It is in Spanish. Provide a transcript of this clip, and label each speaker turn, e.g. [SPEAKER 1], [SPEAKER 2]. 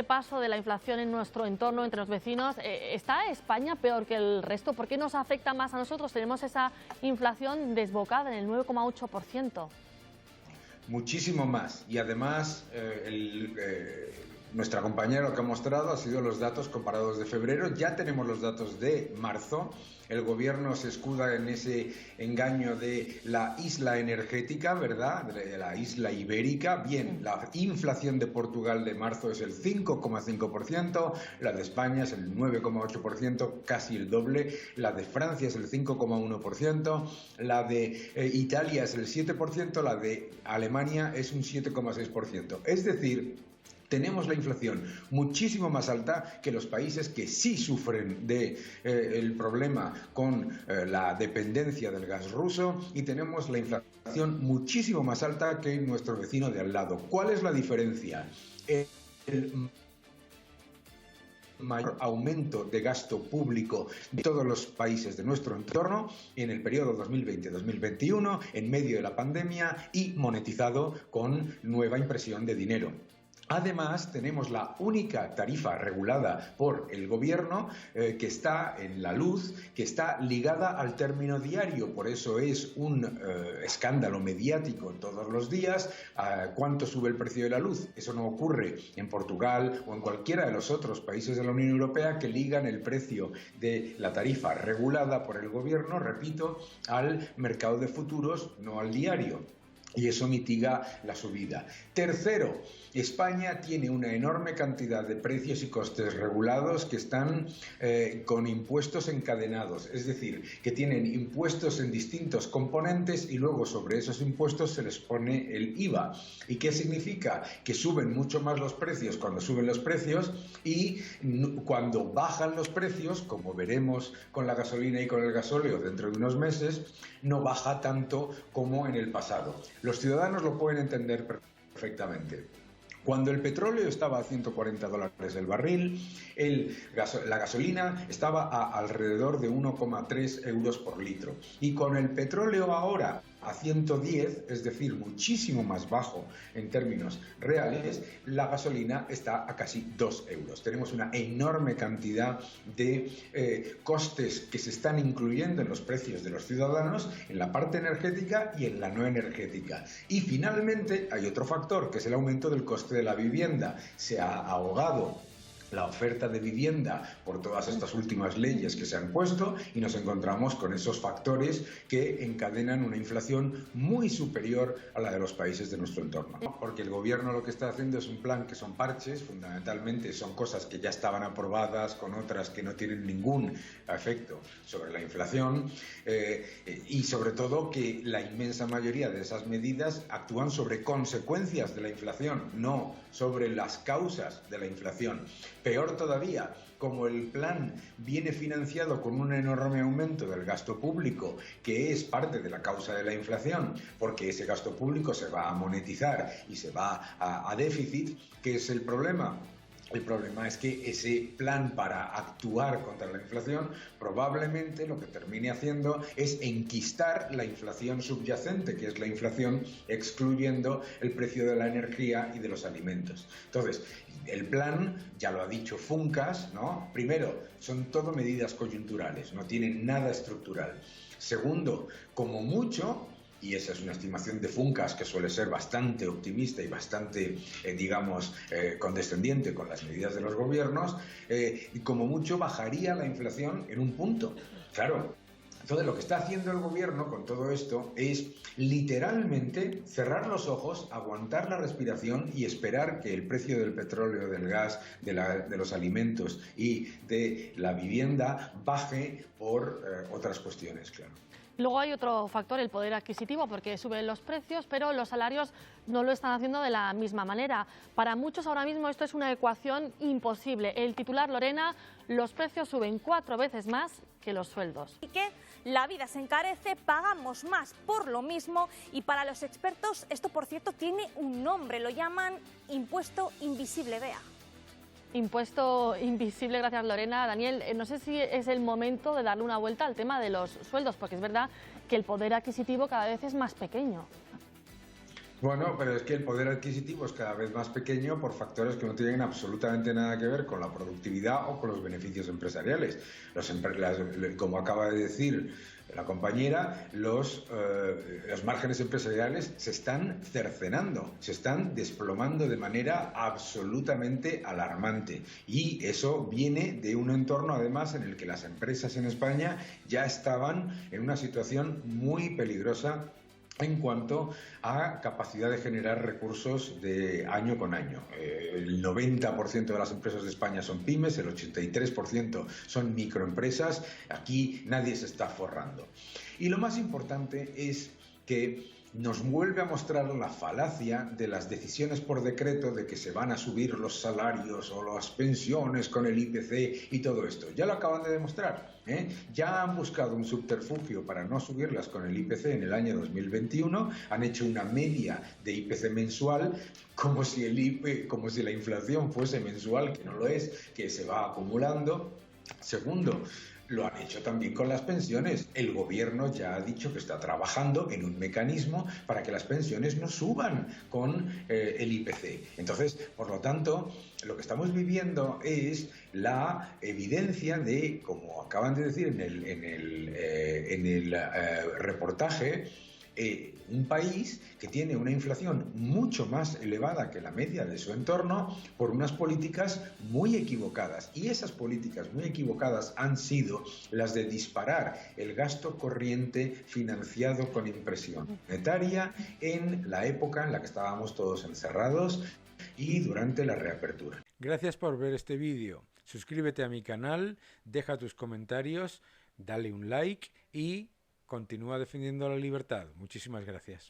[SPEAKER 1] repaso de la inflación en nuestro entorno, entre los vecinos, ¿está España peor que el resto? ¿Por qué nos afecta más a nosotros? Tenemos esa inflación desbocada en el 9,8%.
[SPEAKER 2] Muchísimo más. Y además, nuestra compañera lo que ha mostrado ha sido los datos comparados de febrero. Ya tenemos los datos de marzo. El gobierno se escuda en ese engaño de la isla energética, ¿verdad? De la isla ibérica. Bien, la inflación de Portugal de marzo es el 5,5%, la de España es el 9,8%, casi el doble, la de Francia es el 5,1%, la de Italia es el 7%, la de Alemania es un 7,6%. Es decir, tenemos la inflación muchísimo más alta que los países que sí sufren el problema con la dependencia del gas ruso, y tenemos la inflación muchísimo más alta que nuestro vecino de al lado. ¿Cuál es la diferencia? El mayor aumento de gasto público de todos los países de nuestro entorno en el periodo 2020-2021, en medio de la pandemia, y monetizado con nueva impresión de dinero. Además, tenemos la única tarifa regulada por el gobierno que está en la luz, que está ligada al término diario. Por eso es un escándalo mediático todos los días. ¿Cuánto sube el precio de la luz? Eso no ocurre en Portugal o en cualquiera de los otros países de la Unión Europea que ligan el precio de la tarifa regulada por el gobierno, repito, al mercado de futuros, no al diario. Y eso mitiga la subida. Tercero, España tiene una enorme cantidad de precios y costes regulados que están con impuestos encadenados, es decir, que tienen impuestos en distintos componentes y luego sobre esos impuestos se les pone el IVA. ¿Y qué significa? Que suben mucho más los precios cuando suben los precios, y cuando bajan los precios, como veremos con la gasolina y con el gasóleo dentro de unos meses, no baja tanto como en el pasado. Los ciudadanos lo pueden entender perfectamente. Cuando el petróleo estaba a $140 el barril, la gasolina estaba a alrededor de 1,3 euros por litro. Y con el petróleo ahora a 110, es decir, muchísimo más bajo en términos reales, la gasolina está a casi 2 euros. Tenemos una enorme cantidad de costes que se están incluyendo en los precios de los ciudadanos, en la parte energética y en la no energética. Y finalmente hay otro factor, que es el aumento del coste de la vivienda. Se ha ahogado la oferta de vivienda por todas estas últimas leyes que se han puesto, y nos encontramos con esos factores que encadenan una inflación muy superior a la de los países de nuestro entorno. Porque el gobierno lo que está haciendo es un plan que son parches, fundamentalmente son cosas que ya estaban aprobadas con otras que no tienen ningún efecto sobre la inflación, y sobre todo que la inmensa mayoría de esas medidas actúan sobre consecuencias de la inflación, no sobre las causas de la inflación. Peor todavía, como el plan viene financiado con un enorme aumento del gasto público, que es parte de la causa de la inflación, porque ese gasto público se va a monetizar y se va a déficit, ¿qué es el problema? El problema es que ese plan para actuar contra la inflación probablemente lo que termine haciendo es enquistar la inflación subyacente, que es la inflación excluyendo el precio de la energía y de los alimentos. Entonces, el plan, ya lo ha dicho Funcas, ¿no? Primero, son todo medidas coyunturales, no tienen nada estructural. Segundo, como mucho, y esa es una estimación de Funcas que suele ser bastante optimista y bastante, condescendiente con las medidas de los gobiernos, y como mucho bajaría la inflación en un punto. Claro. Entonces, lo que está haciendo el gobierno con todo esto es literalmente cerrar los ojos, aguantar la respiración y esperar que el precio del petróleo, del gas, de los alimentos y de la vivienda baje por otras cuestiones, claro.
[SPEAKER 1] Luego hay otro factor, el poder adquisitivo, porque suben los precios, pero los salarios no lo están haciendo de la misma manera. Para muchos ahora mismo esto es una ecuación imposible. El titular, Lorena, los precios suben 4 veces más que los sueldos.
[SPEAKER 3] Y que la vida se encarece, pagamos más por lo mismo, y para los expertos esto, por cierto, tiene un nombre, lo llaman impuesto invisible, Bea.
[SPEAKER 1] Impuesto invisible, gracias Lorena. Daniel, no sé si es el momento de darle una vuelta al tema de los sueldos, porque es verdad que el poder adquisitivo cada vez es más pequeño.
[SPEAKER 2] Bueno, pero es que el poder adquisitivo es cada vez más pequeño por factores que no tienen absolutamente nada que ver con la productividad o con los beneficios empresariales. Como acaba de decir la compañera, los márgenes empresariales se están cercenando, se están desplomando de manera absolutamente alarmante. Y eso viene de un entorno, además, en el que las empresas en España ya estaban en una situación muy peligrosa en cuanto a capacidad de generar recursos de año con año. El 90% de las empresas de España son pymes, el 83% son microempresas. Aquí nadie se está forrando. Y lo más importante es que nos vuelve a mostrar la falacia de las decisiones por decreto de que se van a subir los salarios o las pensiones con el IPC y todo esto. Ya lo acaban de demostrar, ¿eh? Ya han buscado un subterfugio para no subirlas con el IPC en el año 2021, han hecho una media de IPC mensual como si la inflación fuese mensual, que no lo es, que se va acumulando. Segundo, lo han hecho también con las pensiones. El gobierno ya ha dicho que está trabajando en un mecanismo para que las pensiones no suban con el IPC. Entonces, por lo tanto, lo que estamos viviendo es la evidencia de, como acaban de decir en el reportaje, un país que tiene una inflación mucho más elevada que la media de su entorno por unas políticas muy equivocadas. Y esas políticas muy equivocadas han sido las de disparar el gasto corriente financiado con impresión monetaria en la época en la que estábamos todos encerrados y durante la reapertura.
[SPEAKER 4] Gracias por ver este vídeo. Suscríbete a mi canal, deja tus comentarios, dale un like y continúa defendiendo la libertad. Muchísimas gracias.